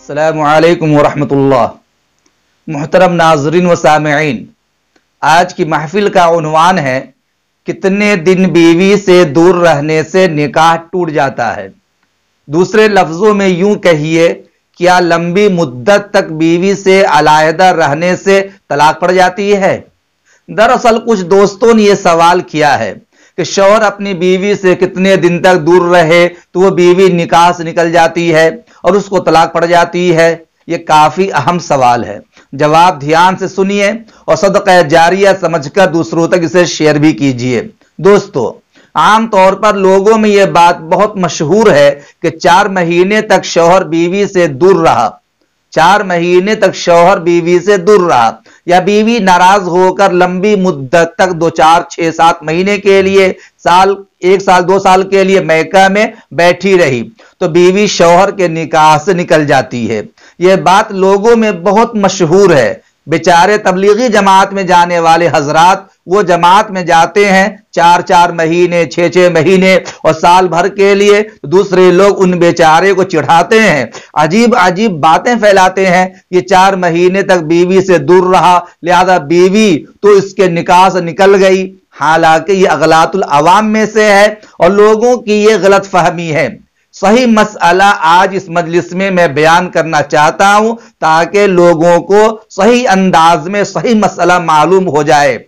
अस्सलामु अलैकुम वरहमतुल्लाह। मुहतरम नाज़रीन व सामिईन, आज की महफिल का उन्वान है कितने दिन बीवी से दूर रहने से निकाह टूट जाता है। दूसरे लफ्जों में यूं कहिए, क्या लंबी मुद्दत तक बीवी से अलहदा रहने से तलाक पड़ जाती है? दरअसल कुछ दोस्तों ने यह सवाल किया है कि शौहर अपनी बीवी से कितने दिन तक दूर रहे तो वो बीवी निकाह से निकल जाती है और उसको तलाक पड़ जाती है। ये काफी अहम सवाल है, जवाब ध्यान से सुनिए और सदका जारिया समझकर दूसरों तक इसे शेयर भी कीजिए। दोस्तों, आमतौर पर लोगों में यह बात बहुत मशहूर है कि 4 महीने तक शौहर बीवी से दूर रहा, 4 महीने तक शौहर बीवी से दूर रहा, या बीवी नाराज होकर लंबी मुद्दत तक 2, 4, 6, 7 महीने के लिए, साल, 1 साल, 2 साल के लिए मैका में बैठी रही तो बीवी शौहर के निकाह से निकल जाती है। यह बात लोगों में बहुत मशहूर है। बेचारे तबलीगी जमात में जाने वाले हजरात वो जमात में जाते हैं 4-4 महीने, 6-6 महीने और साल भर के लिए, दूसरे लोग उन बेचारे को चिढ़ाते हैं, अजीब अजीब बातें फैलाते हैं। ये 4 महीने तक बीवी से दूर रहा, लिहाजा बीवी तो इसके निकाह से निकल गई। हालांकि ये अगलातुल अवाम में से है और लोगों की ये गलत फहमी है। सही मसला आज इस मजलिस में मैं बयान करना चाहता हूं ताकि लोगों को सही अंदाज में सही मसला मालूम हो जाए।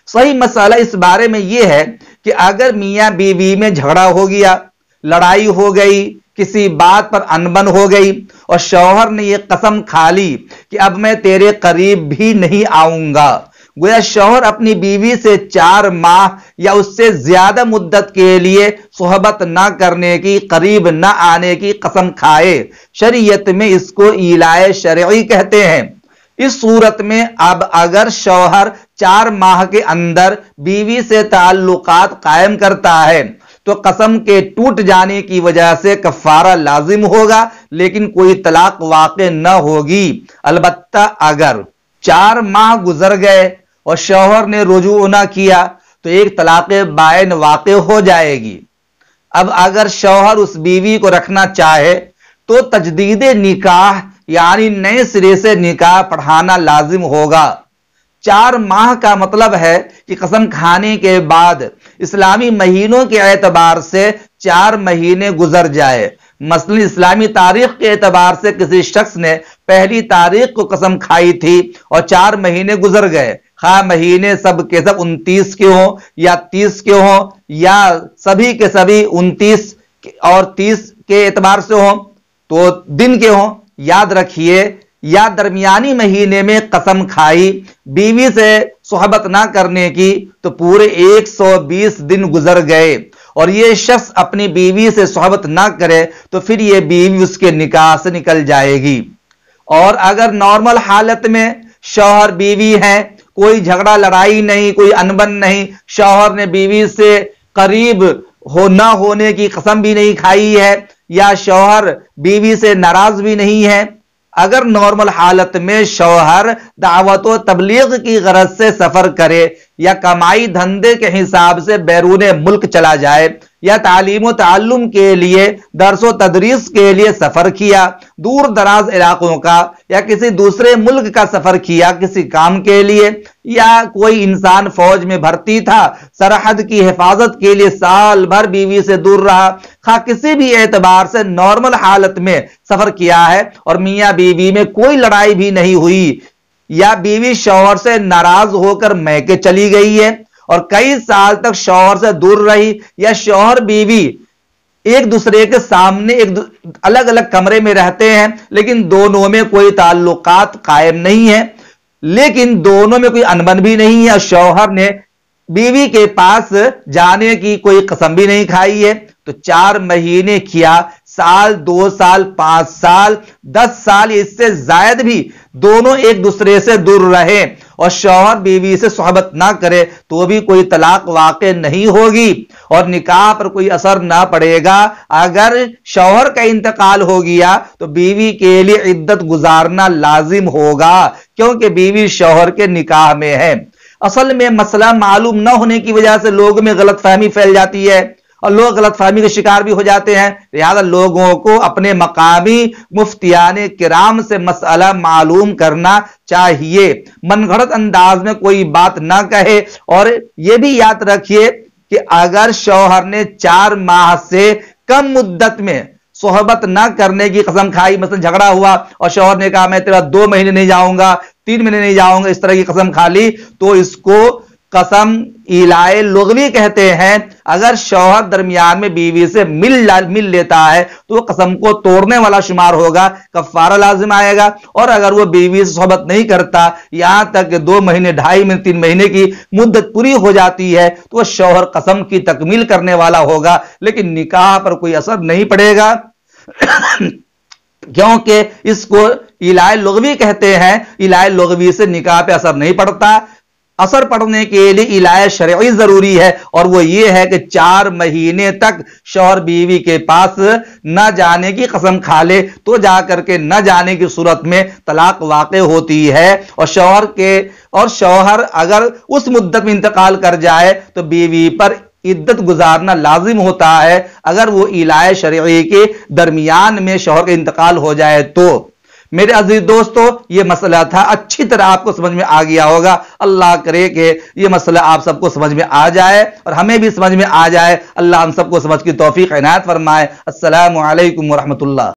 सही मसला इस बारे में यह है कि अगर मियां बीवी में झगड़ा हो गया, लड़ाई हो गई, किसी बात पर अनबन हो गई और शौहर ने यह कसम खा ली कि अब मैं तेरे करीब भी नहीं आऊंगा, गोया शौहर अपनी बीवी से 4 माह या उससे ज्यादा मुद्दत के लिए सोहबत ना करने की, करीब ना आने की कसम खाए। शरीयत में इसको इलाए शरई कहते हैं। इस सूरत में अब अगर शौहर 4 माह के अंदर बीवी से ताल्लुकात कायम करता है तो कसम के टूट जाने की वजह से कफारा लाजिम होगा, लेकिन कोई तलाक वाक़े न होगी। अलबत्ता अगर 4 माह गुजर गए और शौहर ने रुजू ना किया तो एक तलाक़े बाइन वाक़े हो जाएगी। अब अगर शौहर उस बीवी को रखना चाहे तो तजदीद निकाह यानी नए सिरे से निकाह पढ़ाना लाजिम होगा। 4 माह का मतलब है कि कसम खाने के बाद इस्लामी महीनों के एतबार से 4 महीने गुजर जाए। मसलन इस्लामी तारीख के एतबार से किसी शख्स ने पहली तारीख को कसम खाई थी और 4 महीने गुजर गए, खा महीने सब के सब 29 के हों या 30 के हों या सभी के सभी 29 और 30 के एतबार से हों तो दिन के हों, याद रखिए, या दरमियानी महीने में कसम खाई बीवी से सोहबत ना करने की तो पूरे 120 दिन गुजर गए और ये शख्स अपनी बीवी से सोहबत ना करे तो फिर ये बीवी उसके निकाह से निकल जाएगी। और अगर नॉर्मल हालत में शौहर बीवी हैं, कोई झगड़ा लड़ाई नहीं, कोई अनबन नहीं, शौहर ने बीवी से करीब हो ना होने की कसम भी नहीं खाई है या शौहर बीवी से नाराज भी नहीं है, अगर नॉर्मल हालत में शौहर दावत व तबलीग की गरज से सफर करे या कमाई धंधे के हिसाब से बैरून मुल्क चला जाए या तालीम व ताल्लुम के लिए, दर्स व तदरीस के लिए सफर किया, दूर दराज इलाकों का या किसी दूसरे मुल्क का सफर किया किसी काम के लिए, या कोई इंसान फौज में भर्ती था, सरहद की हिफाजत के लिए साल भर बीवी से दूर रहा, खा किसी भी एतबार से नॉर्मल हालत में सफर किया है और मियां बीवी में कोई लड़ाई भी नहीं हुई, या बीवी शौहर से नाराज होकर मैके चली गई है और कई साल तक शौहर से दूर रही, या शौहर बीवी एक दूसरे के सामने अलग अलग कमरे में रहते हैं लेकिन दोनों में कोई ताल्लुकात कायम नहीं है, लेकिन दोनों में कोई अनबन भी नहीं है, शौहर ने बीवी के पास जाने की कोई कसम भी नहीं खाई है, तो 4 महीने किया, साल, 2 साल, 5 साल, 10 साल, इससे जायद भी दोनों एक दूसरे से दूर रहे और शौहर बीवी से सोहबत ना करे तो भी कोई तलाक वाक़े नहीं होगी और निकाह पर कोई असर ना पड़ेगा। अगर शौहर का इंतकाल हो गया तो बीवी के लिए इद्दत गुजारना लाजिम होगा क्योंकि बीवी शौहर के निकाह में है। असल में मसला मालूम न होने की वजह से लोगों में गलत फहमी फैल जाती है और लोग गलतफहमी के शिकार भी हो जाते हैं। लिहाजा लोगों को अपने मकामी मुफ्तियाने किराम से मसला मालूम करना चाहिए, मनगढ़ंत अंदाज में कोई बात ना कहे। और यह भी याद रखिए कि अगर शौहर ने 4 माह से कम मुद्दत में सोहबत ना करने की कसम खाई, मतलब झगड़ा हुआ और शौहर ने कहा मैं तेरा 2 महीने नहीं जाऊंगा, 3 महीने नहीं जाऊंगा, इस तरह की कसम खा ली, तो इसको कसम इलाए लुग़वी कहते हैं। अगर शौहर दरमियान में बीवी से मिल लेता है तो वो कसम को तोड़ने वाला शुमार होगा, कफ़ारा लाजिम आएगा। और अगर वो बीवी से सोहबत नहीं करता, यहां तक कि 2 महीने, 2.5 महीने, 3 महीने की मुद्दत पूरी हो जाती है, तो वह शौहर कसम की तकमील करने वाला होगा, लेकिन निकाह पर कोई असर नहीं पड़ेगा क्योंकि इसको इलाए लुग़वी कहते हैं। इलाए लुग़वी से निकाह पे असर नहीं पड़ता। असर पड़ने के लिए इलाए शरई जरूरी है, और वो ये है कि 4 महीने तक शौहर बीवी के पास न जाने की कसम खा ले, तो जाकर के न जाने की सूरत में तलाक वाक़े होती है। और शौहर अगर उस मुद्दत में इंतकाल कर जाए तो बीवी पर इद्दत गुजारना लाजिम होता है। अगर वो इलाए शरई के दरमियान में शौहर का इंतकाल हो जाए तो। मेरे अजीज दोस्तों, ये मसला था, अच्छी तरह आपको समझ में आ गया होगा। अल्लाह करे कि ये मसला आप सबको समझ में आ जाए और हमें भी समझ में आ जाए। अल्लाह हम सबको समझ की तौफीक इनायत फरमाए। अस्सलामु अलैकुम व रहमतुल्लाह।